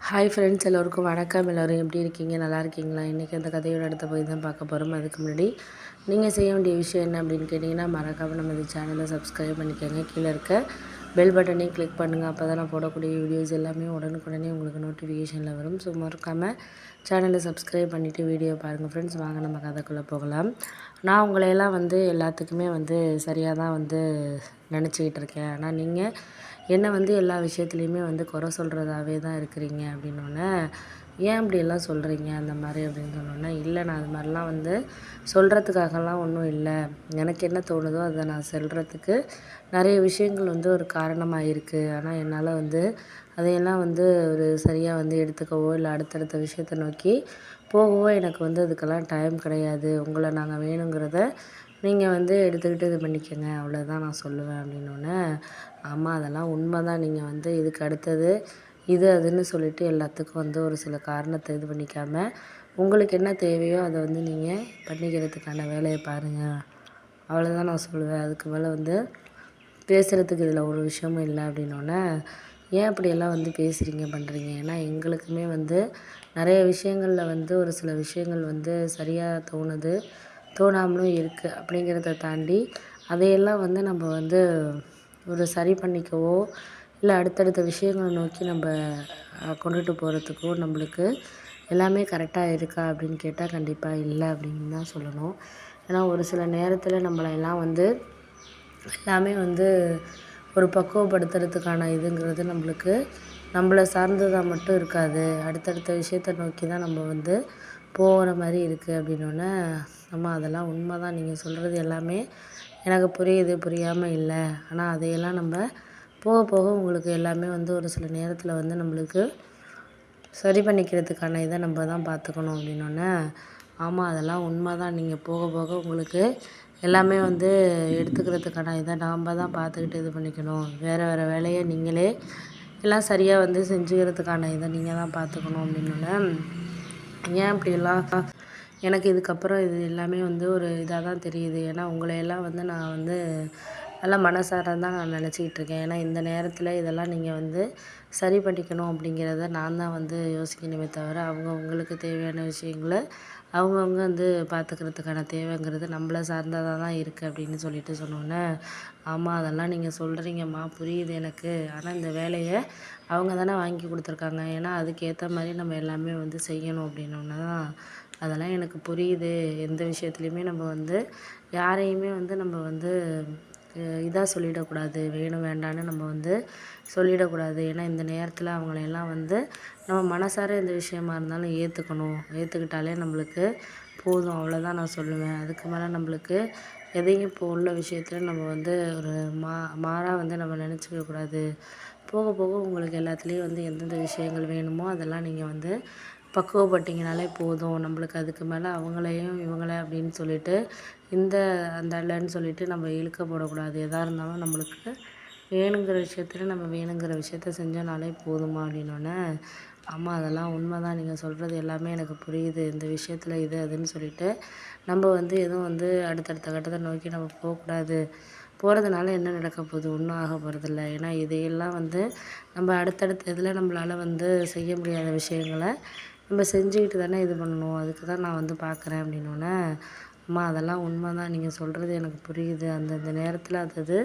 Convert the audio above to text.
Hi friends, எல்லோருக்கும் வணக்கம். எல்லோரும் எப்படி இருக்கீங்க? நல்லா இருக்கீங்களா? இன்றைக்கி அந்த கதையோட அடுத்த போய் தான் பார்க்க போகிறோம். அதுக்கு முன்னாடி நீங்கள் செய்ய வேண்டிய விஷயம் என்ன அப்படின்னு கேட்டிங்கன்னா, மறக்காமல் நம்ம இந்த சேனலை சப்ஸ்கிரைப் பண்ணிக்கோங்க. கீழே இருக்க பெல் பட்டனையும் கிளிக் பண்ணுங்கள். அப்போ தான் நான் போடக்கூடிய வீடியோஸ் எல்லாமே உடனுக்குடனே உங்களுக்கு நோட்டிஃபிகேஷனில் வரும். ஸோ மறக்காமல் சேனலை சப்ஸ்கிரைப் பண்ணிவிட்டு வீடியோ பாருங்கள் ஃப்ரெண்ட்ஸ். வாங்க நம்ம கதைக்குள்ளே போகலாம். நான் உங்களையெல்லாம் எல்லாத்துக்குமே சரியாக தான் நினச்சிக்கிட்டு இருக்கேன். ஆனால் நீங்கள் என்னை எல்லா விஷயத்துலையுமே குறை சொல்கிறதாவே தான் இருக்கிறீங்க அப்படின்னோடனே, ஏன் இப்படியெல்லாம் சொல்கிறீங்க அந்த மாதிரி அப்படின்னு சொன்னோன்னே, இல்லை நான் அது மாதிரிலாம் சொல்கிறதுக்காகலாம் ஒன்றும் இல்லை. எனக்கு என்ன தோணுதோ அதை நான் சொல்கிறதுக்கு நிறைய விஷயங்கள் ஒரு காரணமாக இருக்குது. ஆனால் என்னால் அதையெல்லாம் ஒரு சரியாக எடுத்துக்கவோ இல்லை அடுத்தடுத்த விஷயத்தை நோக்கி போகவோ எனக்கு அதுக்கெல்லாம் டைம் கிடையாது. உங்களை நாங்கள் வேணுங்கிறத நீங்கள் எடுத்துக்கிட்டு இது பண்ணிக்கங்க, அவ்வளோதான் நான் சொல்லுவேன் அப்படின்னோடனே, ஆமாம் அதெல்லாம் உண்மை தான். நீங்கள் இதுக்கு அடுத்தது இது அதுன்னு சொல்லிவிட்டு எல்லாத்துக்கும் ஒரு சில காரணத்தை இது பண்ணிக்காமல் உங்களுக்கு என்ன தேவையோ அதை நீங்கள் பண்ணிக்கிறதுக்கான வேலையை பாருங்கள், அவ்வளோதான் நான் சொல்லுவேன். அதுக்கு மேலே பேசுகிறதுக்கு இதில் ஒரு விஷயமும் இல்லை அப்படின்னோடனே, ஏன் இப்படியெல்லாம் பேசுகிறீங்க பண்ணுறீங்க? ஏன்னா எங்களுக்குமே நிறைய விஷயங்களில் ஒரு சில விஷயங்கள் சரியாக தோணுது, தோணாமலும் இருக்குது. அப்படிங்கிறத தாண்டி அதையெல்லாம் நம்ம ஒரு சரி பண்ணிக்கவோ இல்லை அடுத்தடுத்த விஷயங்களை நோக்கி நம்ம கொண்டுட்டு போகிறதுக்கோ நம்மளுக்கு எல்லாமே கரெக்டாக இருக்கா அப்படின்னு கேட்டால் கண்டிப்பாக இல்லை அப்படின்னு தான் சொல்லணும். ஏன்னா ஒரு சில நேரத்தில் நம்மளையெல்லாம் எல்லாமே ஒரு பக்குவப்படுத்துறதுக்கான இதுங்கிறது நம்மளை சார்ந்ததாக மட்டும் இருக்காது. அடுத்தடுத்த விஷயத்தை நோக்கி தான் நம்ம போகிற மாதிரி இருக்குது அப்படின்னோடனே, ஆமாம் அதெல்லாம் உண்மை தான். நீங்கள் சொல்கிறது எல்லாமே எனக்கு புரியுது, புரியாமல் இல்லை. ஆனால் அதையெல்லாம் நம்ம போக போக உங்களுக்கு எல்லாமே ஒரு சில நேரத்தில் நம்மளுக்கு சரி பண்ணிக்கிறதுக்கான இதை நம்ம தான் பார்த்துக்கணும் அப்படின்னோடனே, ஆமாம் அதெல்லாம் உண்மை தான். நீங்கள் போக போக உங்களுக்கு எல்லாமே எடுத்துக்கிறதுக்கான இதை நாம் தான் பார்த்துக்கிட்டு இது பண்ணிக்கணும். வேறு வேறு வேலையை நீங்களே எல்லாம் சரியாக செஞ்சுக்கிறதுக்கான இதை நீங்கள் தான் பார்த்துக்கணும் அப்படின்னோடனே, ஏன் இப்படியெல்லாம் எனக்கு இதுக்கப்புறம் இது எல்லாமே ஒரு இதாக தான் தெரியுது. ஏன்னா உங்களையெல்லாம் நான் நல்லா மனசார தான் நான் நினச்சிக்கிட்டு இருக்கேன். ஏன்னா இந்த நேரத்தில் இதெல்லாம் நீங்கள் சரி பண்ணிக்கணும் அப்படிங்கிறத நான் தான் யோசிக்கணுமே தவிர, அவங்களுக்கு தேவையான விஷயங்கள அவங்கவுங்க பார்த்துக்கிறதுக்கான தேவைங்கிறது நம்மள சார்ந்ததாக தான் இருக்குது அப்படின்னு சொல்லிட்டு சொன்னோன்னே, ஆமாம் அதெல்லாம் நீங்கள் சொல்கிறீங்கம்மா, புரியுது எனக்கு. ஆனால் இந்த வேலையை அவங்க தானே வாங்கி கொடுத்துருக்காங்க. ஏன்னா அதுக்கேற்ற மாதிரி நம்ம எல்லாமே செய்யணும் அப்படின்னோன்னே தான், அதெல்லாம் எனக்கு புரியுது. எந்த விஷயத்துலையுமே நம்ம யாரையுமே நம்ம இதாக சொல்லிடக்கூடாது, வேணும் வேண்டான்னு நம்ம சொல்லிடக்கூடாது. ஏன்னா இந்த நேரத்தில் அவங்களையெல்லாம் நம்ம மனசார எந்த விஷயமா இருந்தாலும் ஏற்றுக்கணும். ஏற்றுக்கிட்டாலே நம்மளுக்கு போதும், அவ்வளோதான் நான் சொல்லுவேன். அதுக்கு மேலே நம்மளுக்கு எதையும் இப்போ உள்ள விஷயத்தில் நம்ம ஒரு மாறாக நம்ம நினச்சிக்கக்கூடாது. போக போக உங்களுக்கு எல்லாத்துலேயும் எந்தெந்த விஷயங்கள் வேணுமோ அதெல்லாம் நீங்கள் பக்குவப்பட்டீங்கனாலே போதும். நம்மளுக்கு அதுக்கு மேலே அவங்களையும் இவங்கள அப்படின்னு சொல்லிட்டு அந்த இல்லைன்னு சொல்லிட்டு நம்ம இழுக்க போடக்கூடாது. எதாக இருந்தாலும் நம்மளுக்கு வேணுங்கிற விஷயத்தில் நம்ம வேணுங்கிற விஷயத்த செஞ்சோனாலே போதுமா அப்படின்னோடனே, ஆமாம் அதெல்லாம் உண்மை தான். நீங்கள் சொல்கிறது எல்லாமே எனக்கு புரியுது. இந்த விஷயத்தில் இது அதுன்னு சொல்லிட்டு நம்ம எதுவும் அடுத்தடுத்த கட்டத்தை நோக்கி நம்ம போகக்கூடாது. போகிறதுனால என்ன நடக்க போகுது? ஒன்றும் ஆக போகிறதில்ல. ஏன்னா இதையெல்லாம் நம்ம அடுத்தடுத்த இதில் நம்மளால் செய்ய முடியாத விஷயங்கள நம்ம செஞ்சுக்கிட்டு தானே இது பண்ணணும். அதுக்கு தான் நான் பார்க்குறேன் அப்படின்னோடனே, அம்மா அதெல்லாம் உண்மை தான். நீங்கள் சொல்கிறது எனக்கு புரியுது. அந்தந்த நேரத்தில் அது